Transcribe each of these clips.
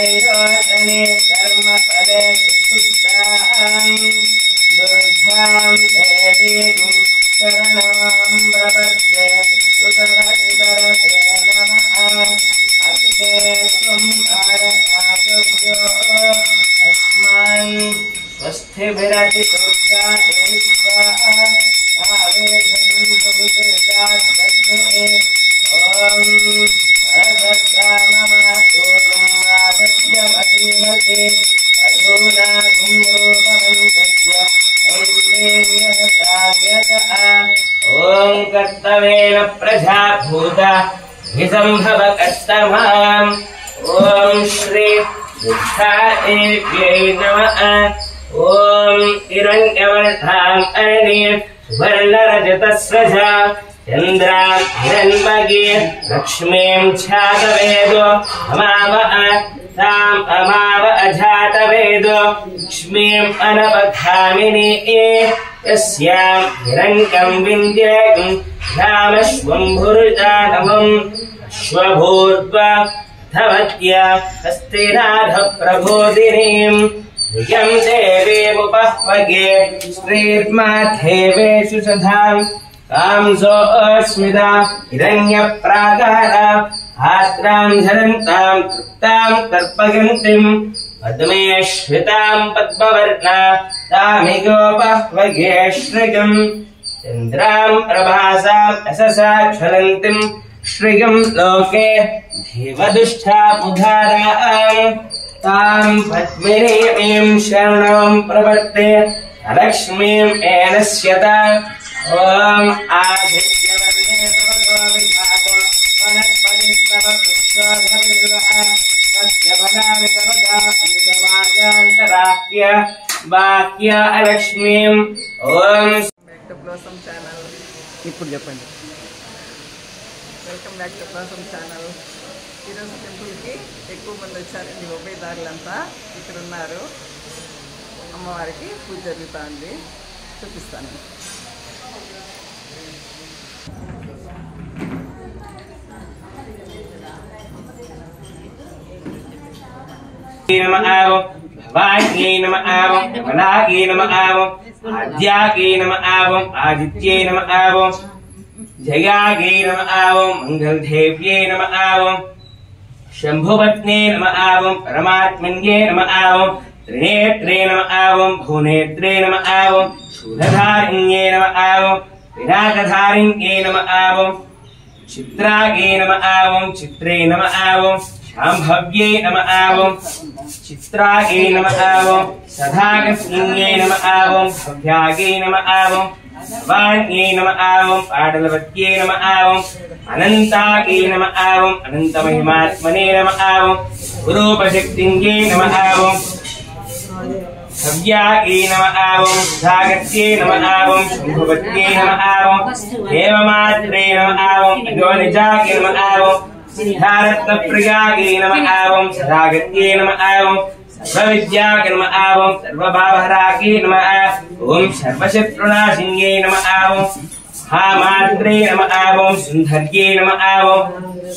नैरोचने कर्मफले सुसुप्तां दुर्गां देवीं शरणं प्रपद्ये सुतरतितरते नमः अग्ने त्वं भारताभ्यो अस्मान् स्वस्थिभिरति दुर्गा स्वाहा आवेदनं दुर्गात्मने ॐ अधत्ताममातु तुम्राधत्यमतीमते अधूना धूम्रोपमन्तस्य नैवेद्यसाम्यतः ॐ कर्तवेन प्रजा भूता विसम्भव कर्तमाम् ॐ श्री दुर्गादेव्यै नमः ॐ हिरण्यवर्धाम् अरण्ये सुवर्णरजतस्रजा चन्द्रां हिरण्मये लक्ष्मीं छातवेदो अमावः ताम् अमाव अजातवेदो लक्ष्मीम् अनवधामिनी यस्यां हिरण्यं विन्द्येकं रामश्वम्भुरुजानवम् अश्वभूर्वा धवत्या हस्तिनाथ प्रबोधिनीम् धियं देवीमुपह्वगे श्रीर्माधेवेषु सधाम् कांसोऽस्मिता हिरण्यप्राकारा आत्रां झरन्तां तृप्तां तर्पयन्तीं पद्मेश्रितां पद्मवर्णा तामिगोपह्वगे श्रियं चन्द्रां प्रभासाम् अससा ज्वलन्तीं श्रियं लोके देवदुष्टामुधाराम् तां पद्मिनीं शरणं प्रपद्ये लक्ष्मीं एनस्यता ॐ आदित्यवर्णे तव विधातो वनस्पतिस्तव पुष्पभविर्वः तस्य फलानि तव गान्तराह्य बाह्य अलक्ष्मीं ॐ బ్యాక్ టు బ్లాసమ్ ఛానల్. ఇప్పుడు చెప్పండి. Welcome back to blossom channel. ఈరోజు టెంపుల్కి ఎక్కువ మంది వచ్చారండి. ఉభయదారులంతా ఇక్కడ ఉన్నారు. అమ్మవారికి పూజ జరుగుతుంది. చూపిస్తాను. भवान्यै नमः वनायै नमः आद्यायै नमः आदित्यै नमः जयायै नमः मंगलदेव्यै नमः शंभुपत्न्यै नमः परमात्मन्यै नमः त्रिनेत्रे नमः भुवनेत्रे नमः शूलधारिण्यै नमः विनाकधारिण्यै नमः चित्रायै नमः चित्रे नमः शाम्भव्यै नमः चित्रायै नमः सदागस्यै नमः भव्यायै नमः भवान्यै नमः पाटलवत्यै नमः अनन्तायै नमः अनन्तमहिमात्मने नमः गुरूपशक्तियै नमः भव्यायै नमः सदागस्यै नमः शम्भुवत्यै नमः देवमात्रे नमः अगोनिजायै नमः सिद्धारत्नप्रियायै नमः सदागत्यै नमः सर्वविद्यायै नमः सर्वभावहरायै नमः ॐ सर्वशत्रुनाशिन्यै नमः महामात्रे नमः सुन्दर्यै नमः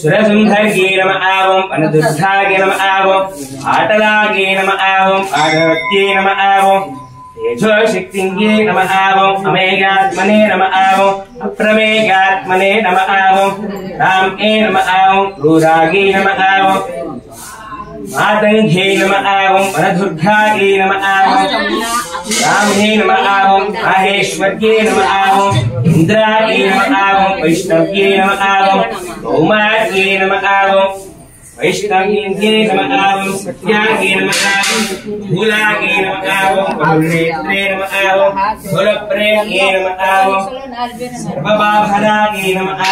सुरसुन्दर्यै नमः वनदुर्गायै नमः पाटलायै नमः पार्वत्यै नमः तेजोशक्तियै नमः अमेयात्मने नमः अप्रमेयात्मने नमः रामे नमः क्रूरायै नमः मातङ्गे नमः वनदुर्गायै नमः रामे नमः माहेश्वर्यै नमः इन्द्रायै नमः वैष्णव्यै नमः गौमार्यै नमः वैष्णव्यै नमः सत्यायै नमः भूलायै नमः बहुनेत्रे नमः भूलप्रेम्यै नमः सर्वभावहरायै नमः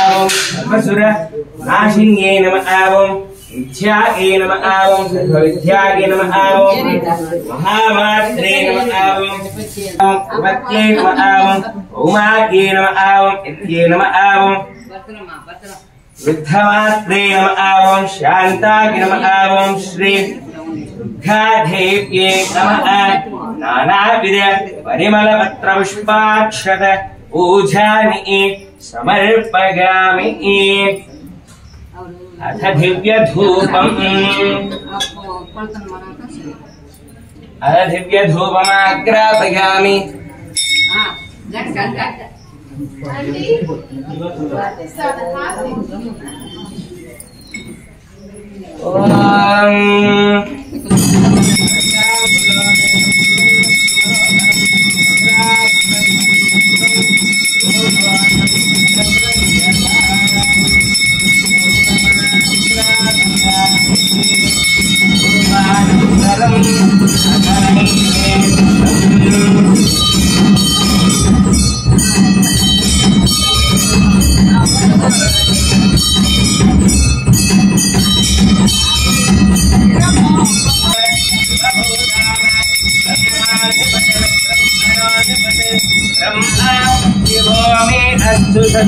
सर्वसुरनाशिन्यै नमः विद्यायै नमः सर्वविद्यायै नमः महामात्रे नमः भगवत्यै नमः उमायै नमः इत्यै नमः वृद्धमात्रे नमः शान्तायै नमः श्री दुर्गादेव्यै नमः नानाविध परिमलपत्रपुष्पाक्षत पूजानि समर्पयामि अथ दिव्यधूपम् अदधिव्य धूपमाग्रापयामि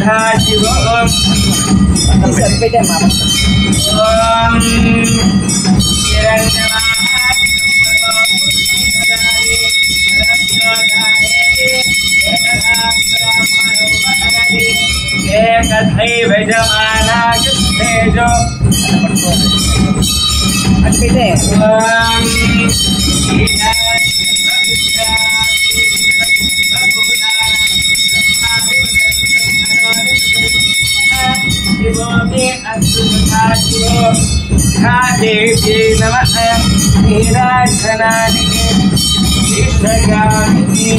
सदा शिव देवी नमः नीराजनानि ईश्वरामि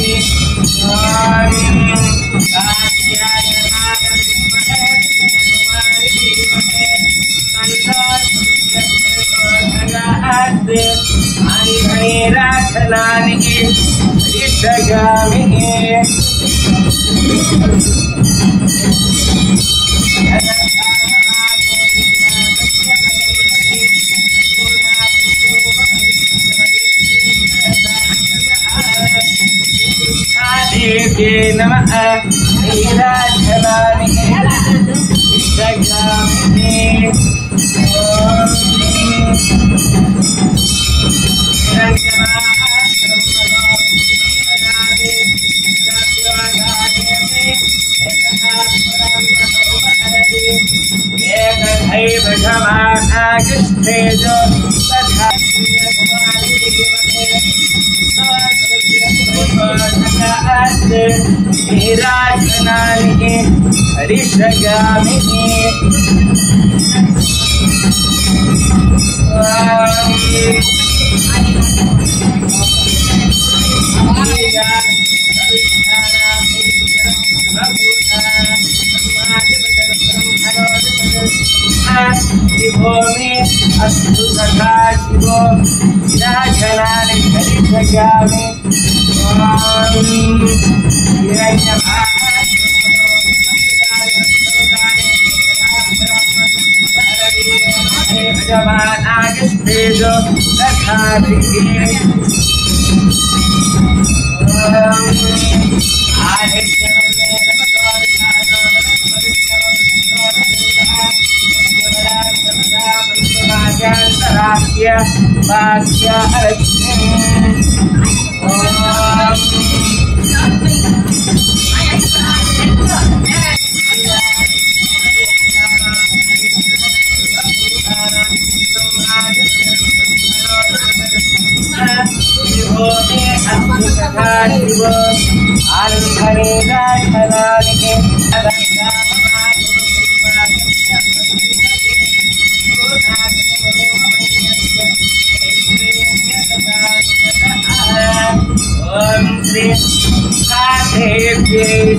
नीराजनानि ईश्वरामि देवी नमः नीराजनानि ईश्वरामि नीराजनानि हरिषगामि शिवो मे अस्तु सदा शिवो नीराजनानि हरिषगामि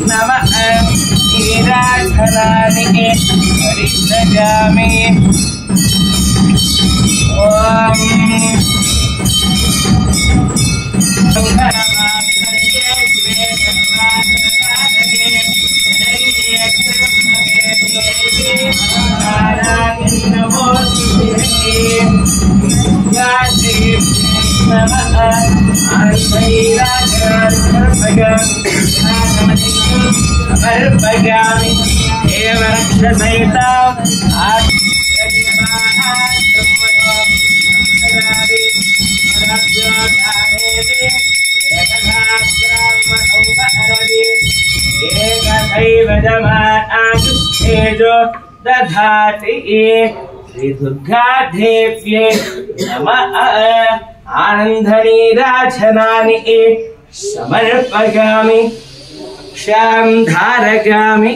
नमः नीराजनानि हरिषगामि अर्पयामि एव रक्षसहिता एकथैव जमानाजुष्ठेजो दधाति శ్రీ దుర్గాదేవ్యే నమః ఆనందనీరాజనాని సమర్పయామి క్షాం ధారయామి